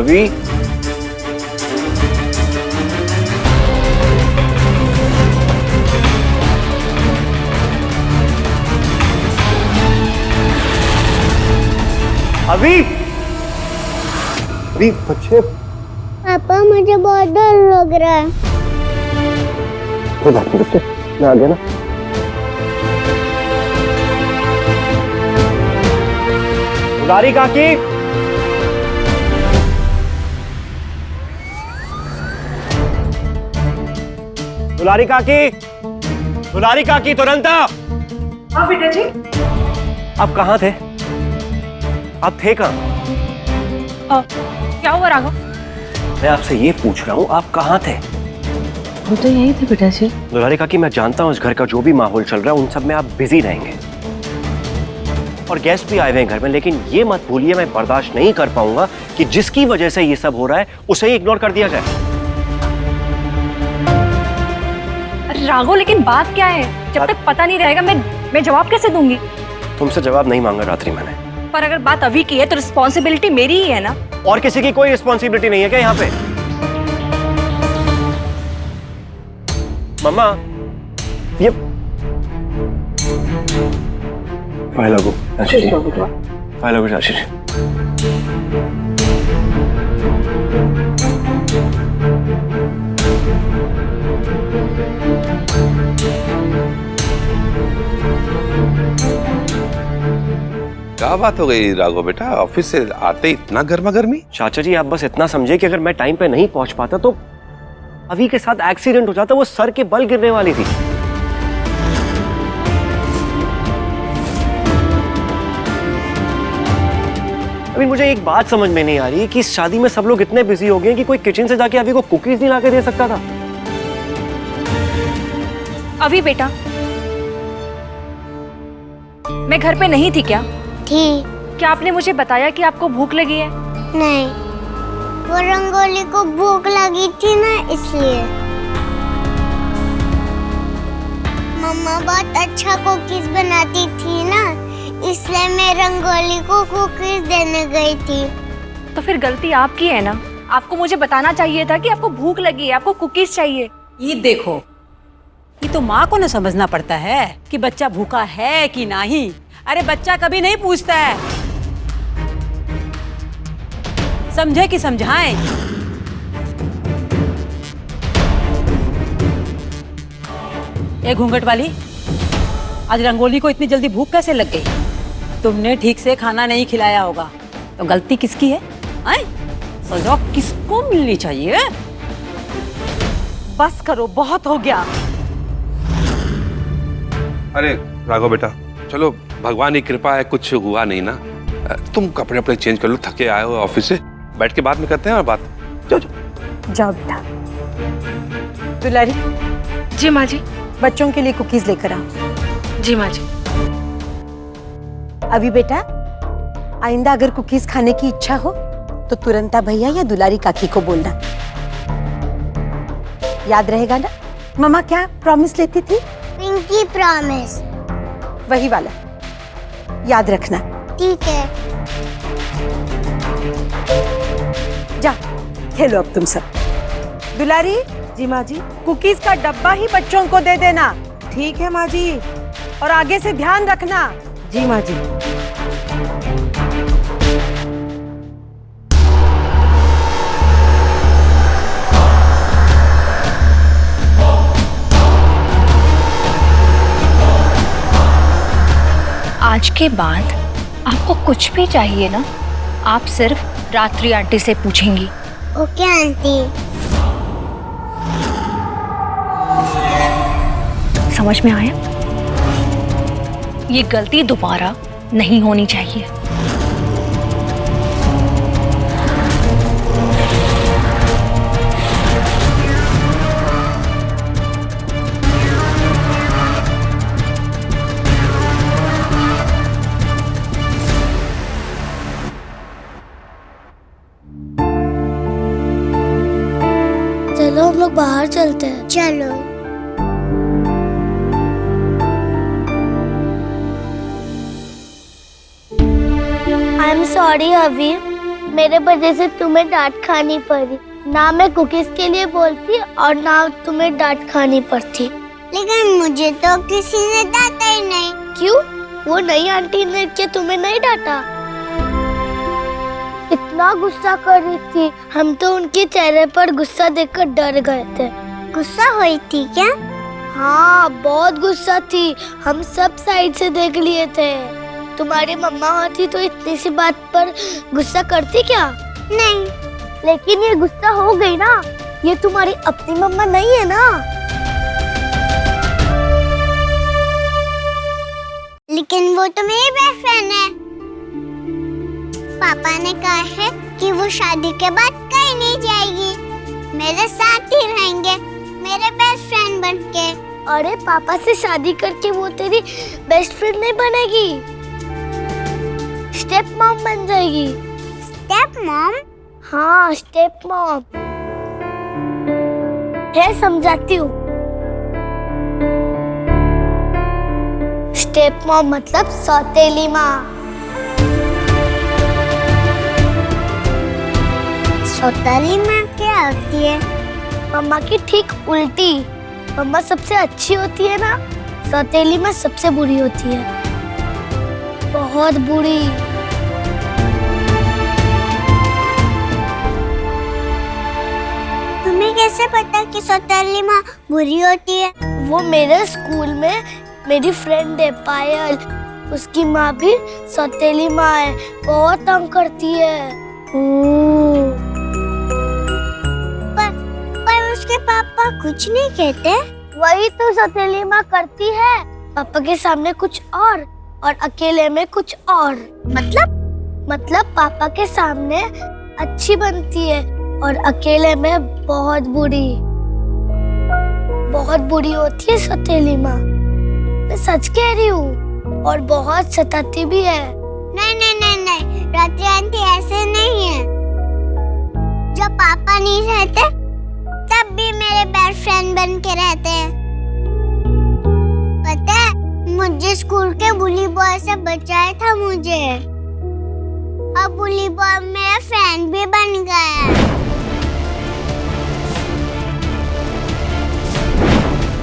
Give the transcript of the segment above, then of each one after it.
अभी अभी अभी बच्चे। पापा मुझे बहुत डर लग रहा है। कोई बात नहीं बच्चे, मैं आ गया ना। दुलारी काकी, दुलारी काकी, दुलारी काकी तुरंत आओ। हाँ बेटा जी। आप कहाँ थे? आप थे कहाँ? क्या हुआ राघव? मैं आपसे ये पूछ रहा हूँ, आप कहाँ थे? हम तो यही थे बेटा जी। दुलारी काकी, मैं जानता हूँ इस घर का जो भी माहौल चल रहा है उन सब में आप बिजी रहेंगे और गेस्ट भी आए हुए हैं घर में, लेकिन ये मत भूलिए मैं बर्दाश्त नहीं कर पाऊंगा कि जिसकी वजह से ये सब हो रहा है उसे ही इग्नोर कर दिया जाए। अरे राघव, लेकिन बात क्या है? जब तक पता नहीं रहेगा मैं जवाब कैसे दूंगी? तुमसे जवाब नहीं मांगा रात्रि मैंने। पर अगर बात अभी की है तो रिस्पॉन्सिबिलिटी मेरी ही है ना। और किसी की कोई रिस्पॉन्सिबिलिटी नहीं है क्या यहाँ पे? मम्मा, ये फाइल लगो, फाइल लगो आशीष। क्या बात हो गई राघव बेटा, ऑफिस से आते इतना गर्मा गर्मी? चाचा जी, आप बस इतना समझे कि अगर मैं टाइम पे नहीं पहुंच पाता तो अभी के साथ एक्सीडेंट हो जाता, वो सर के बल गिरने वाली थी। अभी मुझे एक बात समझ में नहीं आ रही कि इस शादी में सब लोग इतने बिजी हो गए कि कोई किचन से जाके अभी को कुकीज नहीं लाके दे सकता था। अभी बेटा, मैं घर पे नहीं थी क्या? थी। क्या आपने मुझे बताया कि आपको भूख लगी है? नहीं, वो रंगोली को भूख लगी थी ना, इसलिए। मम्मा बहुत अच्छा कुकीज बनाती थी ना, इसलिए मैं रंगोली को कुकीज देने गई थी। तो फिर गलती आपकी है ना। आपको मुझे बताना चाहिए था कि आपको भूख लगी है, आपको कुकीज चाहिए। ये देखो, ये तो माँ को ना समझना पड़ता है कि बच्चा भूखा है कि नहीं। अरे बच्चा कभी नहीं पूछता है, समझे कि समझाएं? ए घूंघट वाली, आज रंगोली को इतनी जल्दी भूख कैसे लग गई? तुमने ठीक से खाना नहीं खिलाया होगा, तो गलती किसकी है? सजा किसको मिलनी चाहिए? बस करो, बहुत हो गया। अरे राघव बेटा, चलो भगवान की कृपा है, कुछ हुआ नहीं ना। तुम कपड़े अपने चेंज कर लो, थके आए हो ऑफिस से, बैठ के बाद में करते हैं और बात। जाओ बेटा। दुलारी। जी माँ जी। बच्चों के लिए कुकीज लेकर आओ। जी माँ जी। अभी बेटा, आइंदा अगर कुकीज खाने की इच्छा हो तो तुरंता भैया या दुलारी काकी को बोलना। याद रहेगा ना? मम्मा क्या प्रॉमिस लेती थी? Pinky promise. वही वाला याद रखना। ठीक है। जा खेलो अब तुम सब। दुलारी। जी माँ जी। कुकीज का डब्बा ही बच्चों को दे देना, ठीक है माँ जी। और आगे से ध्यान रखना। जी माँ जी। आज के बाद आपको कुछ भी चाहिए ना, आप सिर्फ रात्रि आंटी से पूछेंगी। Okay aunty. समझ में आया? ये गलती दोबारा नहीं होनी चाहिए। चलो हम लोग बाहर चलते हैं। चलो। आई एम सॉरी अभी, मेरे वजह से तुम्हें डांट खानी पड़ी। ना मैं कुकीज के लिए बोलती और ना तुम्हें डांट खानी पड़ती। लेकिन मुझे तो किसी ने डांटा ही नहीं। क्यों? वो नई आंटी ने क्या तुम्हें नहीं डांटा? इतना गुस्सा कर रही थी, हम तो उनके चेहरे पर गुस्सा देखकर डर गए थे। गुस्सा हुई थी क्या? हाँ, बहुत गुस्सा थी। हम सब साइड से देख लिए थे। तुम्हारी मम्मा होती तो इतनी सी बात पर गुस्सा करती क्या? नहीं, लेकिन ये गुस्सा हो गई ना। ये तुम्हारी अपनी मम्मा नहीं है ना। लेकिन वो तो मेरी बेस्ट फ्रेंड है। पापा ने कहा है कि वो शादी के बाद कहीं नहीं जाएगी, मेरे साथ ही रहेंगे, मेरे बेस्ट फ्रेंड बनके। अरे पापा से शादी करके वो तेरी बेस्ट फ्रेंड नहीं बनेगी, स्टेप मॉम बन जाएगी। Step mom? हाँ, स्टेप मॉम है, समझाती हूँ। स्टेप मॉम मतलब सौतेली माँ। सौतेली माँ क्या होती है? मम्मा की ठीक उल्टी। मम्मा सबसे अच्छी होती है ना, सौतेली माँ सबसे बुरी होती है, बहुत बुरी। तुम्हें कैसे पता कि सौतेली माँ बुरी होती है? वो मेरे स्कूल में मेरी फ्रेंड है पायल, उसकी माँ भी सौतेली माँ है, बहुत तंग करती है। पर उसके पापा कुछ नहीं कहते? वही तो सौतेली माँ करती है, पापा के सामने कुछ और अकेले में कुछ और। मतलब पापा के सामने अच्छी बनती है और अकेले में बहुत बुरी होती है सौतेली माँ। मैं सच कह रही हूँ, और बहुत सताती भी है। नहीं, रात्रि आंटी ऐसे नहीं है। जब पापा नहीं रहते तब भी मेरे बेस्ट फ्रेंड बन के रहते हैं। पता है, मुझे स्कूल के बुली बॉय से बचाया था मुझे। अब बुली बॉय मेरा फ्रेंड भी बन गया है।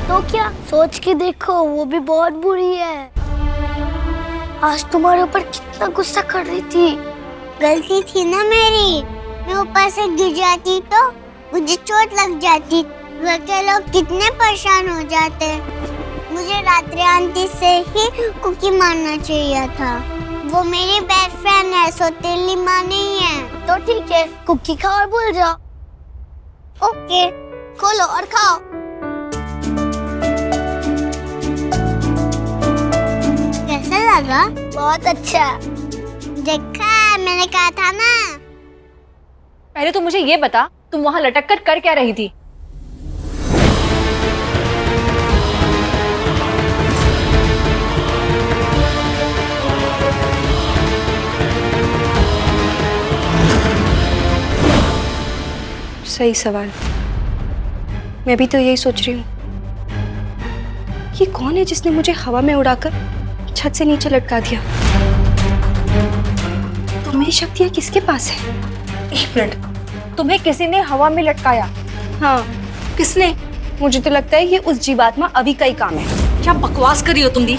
तो क्या, सोच के देखो, वो भी बहुत बुरी है। आज तुम्हारे ऊपर कितना गुस्सा कर रही थी। गलती थी ना मेरी, मैं ऊपर से गिर जाती तो मुझे चोट लग जाती, घर के लोग कितने परेशान हो जाते। मुझे रात्रि आंटी से ही कुकी मारना चाहिए था। वो मेरी बेस्ट फ्रेंड है, सौतेली माँ नहीं है। तो ठीक है, कुकी खाओ और भूल जाओ। ओके, खोलो और खाओ। कैसा लगा? बहुत अच्छा। देखा, मैंने कहा था ना। पहले तो मुझे ये बता, तुम वहां लटक कर क्या रही थी? सही सवाल। मैं भी तो यही सोच रही हूँ, ये कौन है जिसने मुझे हवा में उड़ाकर छत से नीचे लटका दिया? तो मेरी शक्तियाँ किसके पास है? एक मिनट, तुम्हें किसी ने हवा में लटकाया? हाँ, किसने? मुझे तो लगता है ये उस जीवात्मा अभी का ही काम है। क्या बकवास कर रही हो तुम दी?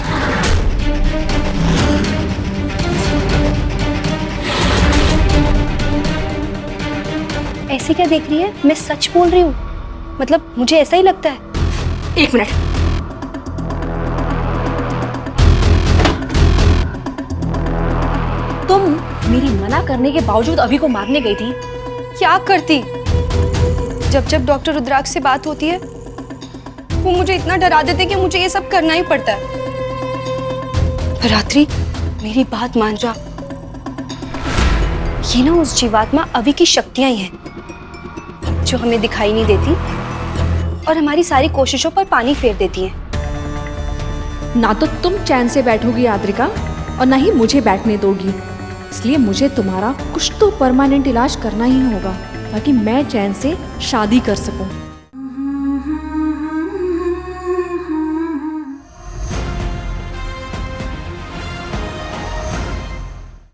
ऐसे क्या देख रही है? मैं सच बोल रही हूँ, मतलब मुझे ऐसा ही लगता है। एक मिनट, तुम मेरी मना करने के बावजूद अभी को मारने गई थी? क्या करती? जब डॉक्टर रुद्राक्ष से बात होती है, वो मुझे इतना डरा देते कि मुझे ये सब करना ही पड़ता है। पर रात्रि, मेरी बात मान जा, ये ना उस जीवात्मा अभी की शक्तियां ही हैं, जो हमें दिखाई नहीं देती और हमारी सारी कोशिशों पर पानी फेर देती हैं। ना तो तुम चैन से बैठोगी आद्रिका, और ना ही मुझे बैठने दोगी। इसलिए मुझे तुम्हारा कुछ तो परमानेंट इलाज करना ही होगा, ताकि मैं चैन से शादी कर सकूं।